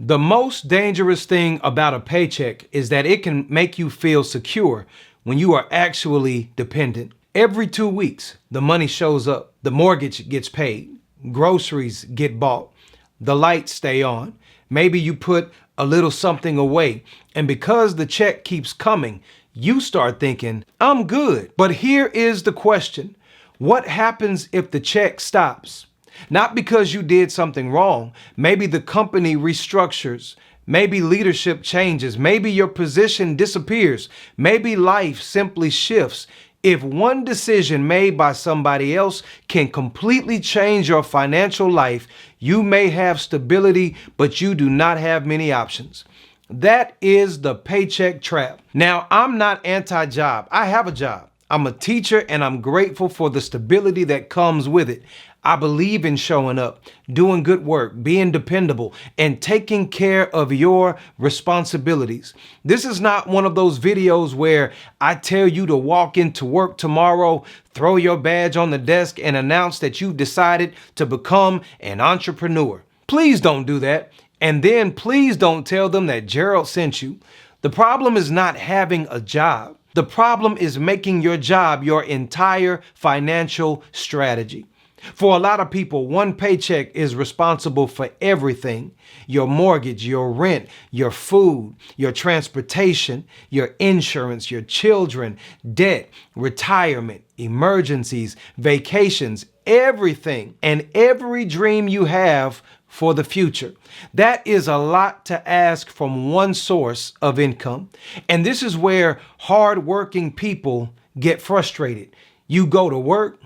The most dangerous thing about a paycheck is that it can make you feel secure when you are actually dependent. Every 2 weeks, the money shows up, the mortgage gets paid, groceries get bought, the lights stay on. Maybe you put a little something away, and because the check keeps coming, you start thinking, I'm good. But here is the question. What happens if the check stops? Not because you did something wrong. Maybe the company restructures. Maybe leadership changes. Maybe your position disappears. Maybe life simply shifts. If one decision made by somebody else can completely change your financial life, you may have stability, but you do not have many options. That is the paycheck trap. Now, I'm not anti-job. I have a job. I'm a teacher and I'm grateful for the stability that comes with it. I believe in showing up, doing good work, being dependable, and taking care of your responsibilities. This is not one of those videos where I tell you to walk into work tomorrow, throw your badge on the desk, and announce that you've decided to become an entrepreneur. Please don't do that. And then please don't tell them that Gerald sent you. The problem is not having a job. The problem is making your job your entire financial strategy. For a lot of people, one paycheck is responsible for everything: your mortgage, your rent, your food, your transportation, your insurance, your children, debt, retirement, emergencies, vacations, everything, and every dream you have for the future. That is a lot to ask from one source of income. And this is where hardworking people get frustrated. You go to work,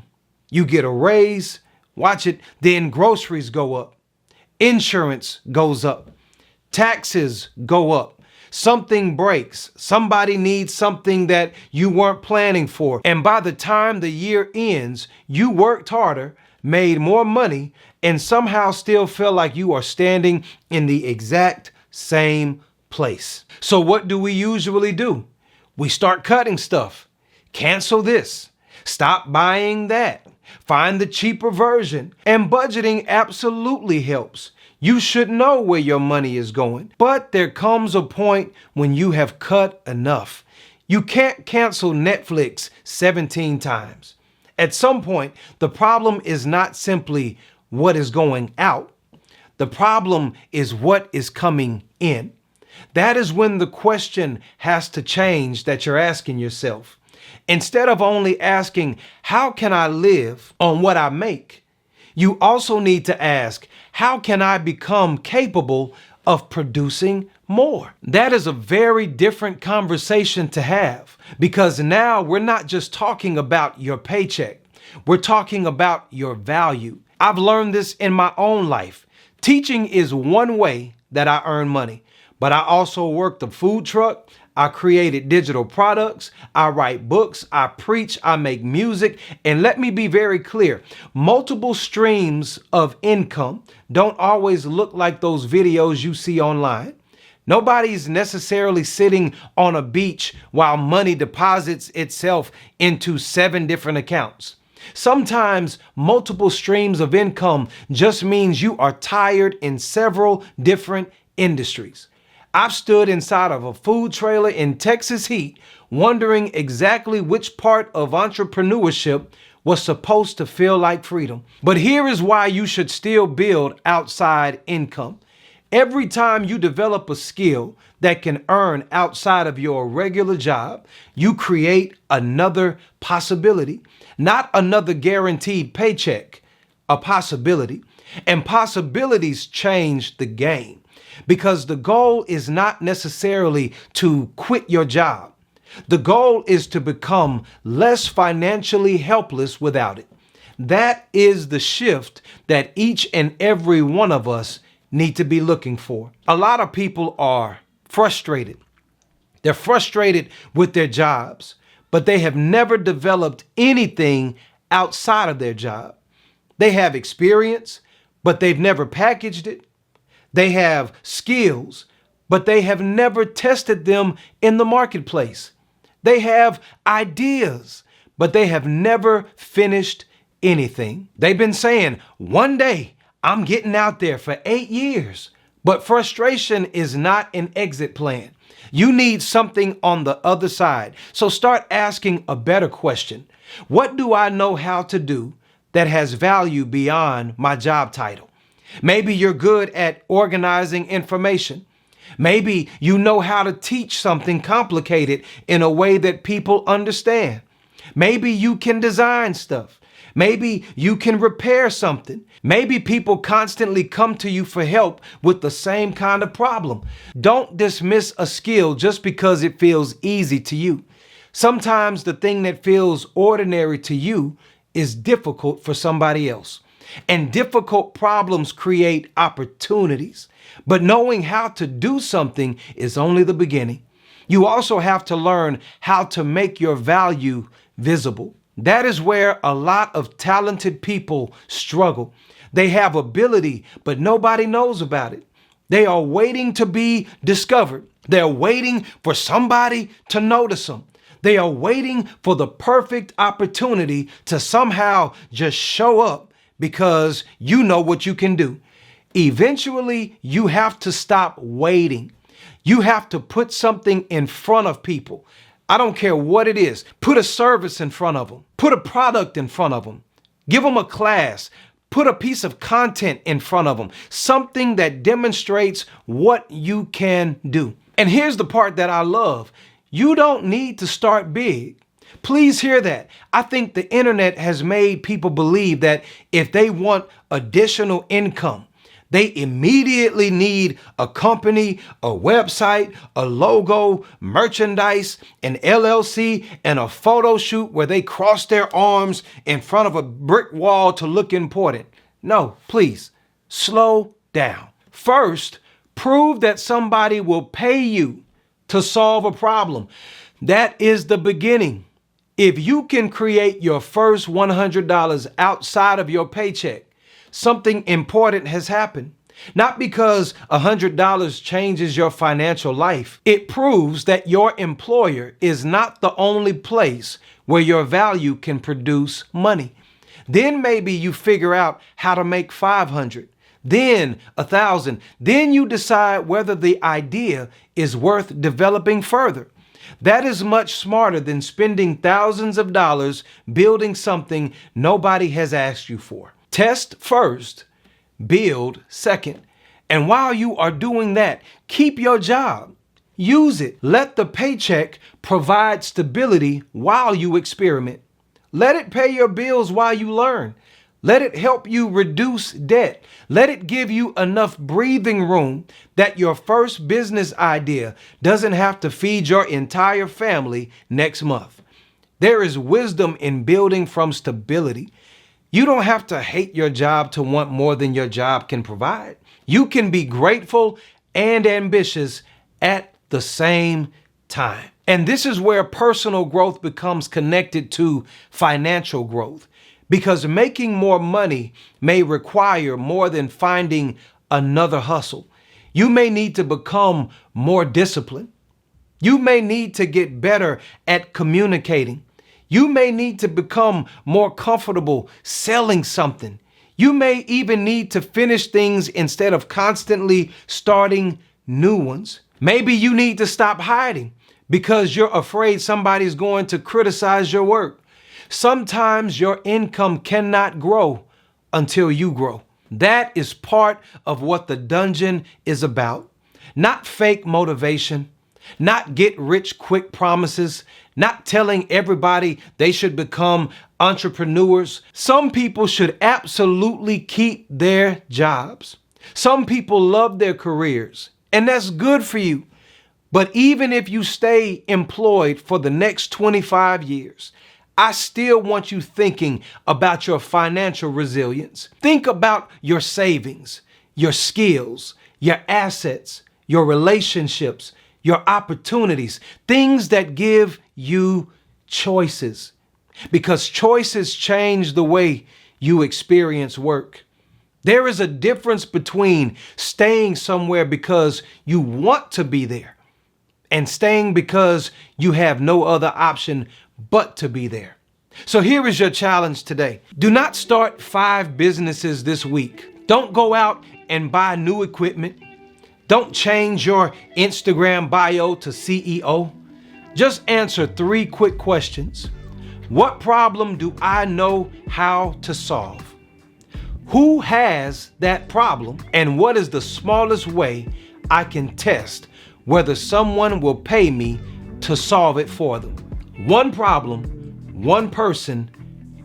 you get a raise, watch it, then groceries go up, insurance goes up, taxes go up, something breaks, somebody needs something that you weren't planning for. And by the time the year ends, you worked harder, made more money, and somehow still feel like you are standing in the exact same place. So what do we usually do? We start cutting stuff. Cancel this. Stop buying that. Find the cheaper version. And budgeting absolutely helps. You should know where your money is going. But there comes a point when you have cut enough. You can't cancel Netflix 17 times. At some point, the problem is not simply what is going out. The problem is what is coming in. That is when the question has to change that you're asking yourself. Instead of only asking, how can I live on what I make? You also need to ask, how can I become capable of producing more? That is a very different conversation to have, because now we're not just talking about your paycheck. We're talking about your value. I've learned this in my own life. Teaching is one way that I earn money, but I also work the food truck. I created digital products. I write books. I preach. I make music. And let me be very clear. Multiple streams of income don't always look like those videos you see online. Nobody's necessarily sitting on a beach while money deposits itself into 7 different accounts. Sometimes multiple streams of income just means you are tired in several different industries. I've stood inside of a food trailer in Texas heat, wondering exactly which part of entrepreneurship was supposed to feel like freedom. But here is why you should still build outside income. Every time you develop a skill that can earn outside of your regular job, you create another possibility, not another guaranteed paycheck, a possibility. And possibilities change the game, because the goal is not necessarily to quit your job. The goal is to become less financially helpless without it. That is the shift that each and every one of us need to be looking for. A lot of people are frustrated. They're frustrated with their jobs, but they have never developed anything outside of their job. They have experience, but they've never packaged it. They have skills, but they have never tested them in the marketplace. They have ideas, but they have never finished anything. They've been saying, one day I'm getting out there for 8 years, But frustration is not an exit plan. You need something on the other side. So start asking a better question. What do I know how to do that has value beyond my job title? Maybe you're good at organizing information. Maybe you know how to teach something complicated in a way that people understand. Maybe you can design stuff. Maybe you can repair something. Maybe people constantly come to you for help with the same kind of problem. Don't dismiss a skill just because it feels easy to you. Sometimes the thing that feels ordinary to you is difficult for somebody else. And difficult problems create opportunities. But knowing how to do something is only the beginning. You also have to learn how to make your value visible. That is where a lot of talented people struggle. They have ability, but nobody knows about it. They are waiting to be discovered. They're waiting for somebody to notice them. They are waiting for the perfect opportunity to somehow just show up because you know what you can do. Eventually, you have to stop waiting. You have to put something in front of people. I don't care what it is. Put a service in front of them. Put a product in front of them. Give them a class. Put a piece of content in front of them. Something that demonstrates what you can do. And here's the part that I love. You don't need to start big. Please hear that. I think the internet has made people believe that if they want additional income, they immediately need a company, a website, a logo, merchandise, an LLC, and a photo shoot where they cross their arms in front of a brick wall to look important. No, please, slow down. First, prove that somebody will pay you to solve a problem. That is the beginning. If you can create your first $100 outside of your paycheck, something important has happened. Not because $100 changes your financial life. It proves that your employer is not the only place where your value can produce money. Then maybe you figure out how to make 500, then 1,000. Then you decide whether the idea is worth developing further. That is much smarter than spending thousands of dollars building something nobody has asked you for. Test first, build second. And while you are doing that, keep your job. Use it. Let the paycheck provide stability while you experiment. Let it pay your bills while you learn. Let it help you reduce debt. Let it give you enough breathing room that your first business idea doesn't have to feed your entire family next month. There is wisdom in building from stability. You don't have to hate your job to want more than your job can provide. You can be grateful and ambitious at the same time. And this is where personal growth becomes connected to financial growth. Because making more money may require more than finding another hustle. You may need to become more disciplined. You may need to get better at communicating. You may need to become more comfortable selling something. You may even need to finish things instead of constantly starting new ones. Maybe you need to stop hiding because you're afraid somebody's going to criticize your work. Sometimes your income cannot grow until you grow. That is part of what the dungeon is about. Not fake motivation, not get rich quick promises, not telling everybody they should become entrepreneurs. Some people should absolutely keep their jobs. Some people love their careers, and that's good for you. But even if you stay employed for the next 25 years, I still want you thinking about your financial resilience. Think about your savings, your skills, your assets, your relationships, your opportunities, things that give you choices. Because choices change the way you experience work. There is a difference between staying somewhere because you want to be there and staying because you have no other option but to be there. So here is your challenge today. Do not start 5 businesses this week. Don't go out and buy new equipment. Don't change your Instagram bio to CEO. Just answer 3 quick questions. What problem do I know how to solve? Who has that problem? And what is the smallest way I can test whether someone will pay me to solve it for them? 1 problem, 1 person,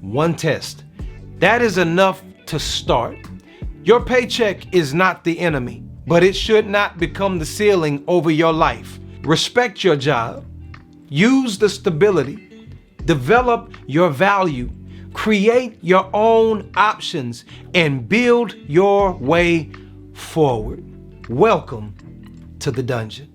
1 test. That is enough to start. Your paycheck is not the enemy, but it should not become the ceiling over your life. Respect your job. Use the stability. Develop your value. Create your own options and build your way forward. Welcome to the dungeon.